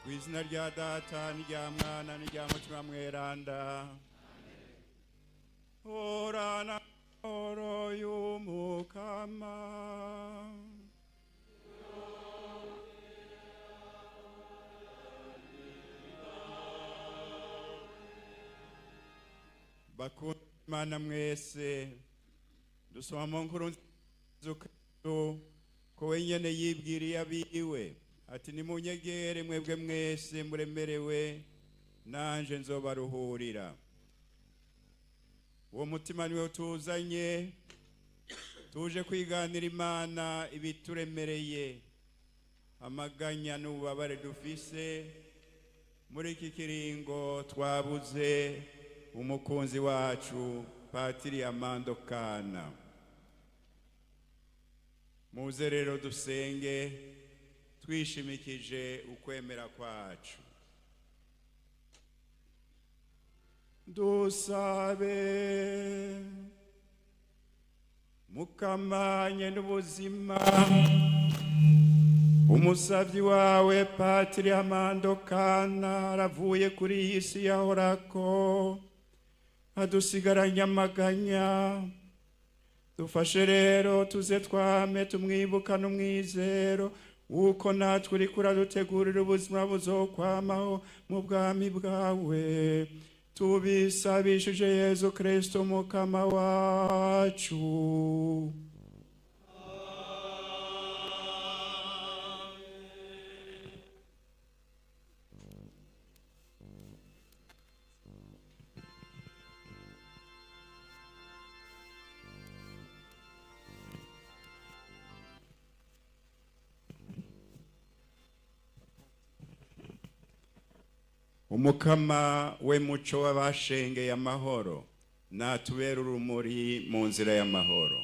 Kw'izina rya Data n'irya Mwana n'irya Mutima Mweranda. Horana oro y'umukama. Bakunda Imana mwese, dusoma mu nkuru nziza ko wenyene yibwiriye abiwe ati nimunyegere mwebwe mwese muremerewe nanje nzobaruhurira. Uwo mutima niwe tuzanye tuje kwiganira Imana ibituremereye, amaganya n'ububabare dufise muri iki kiringo twabuze umukunzi wacu Patiri Amando Kana. Muze rero dusenge twishimikije ukwemera kwacu. Dusabe. Mukamanye n'ubuzima umusavyi wawe Patiri Amando Kana aravuye kuri iyi si yahorako adusigaranye amaganya. Dufashe rero tuze twame tumwibuka n'umwizero uko natwe uriko uradutegurira ubuzima buzokwamaho mu bwami bwawe, tubisabishije Yezu Kristo Mukama wacu. Umukama we muco w'abashengeye amahoro natubera urumuri mu nzira y'amahoro.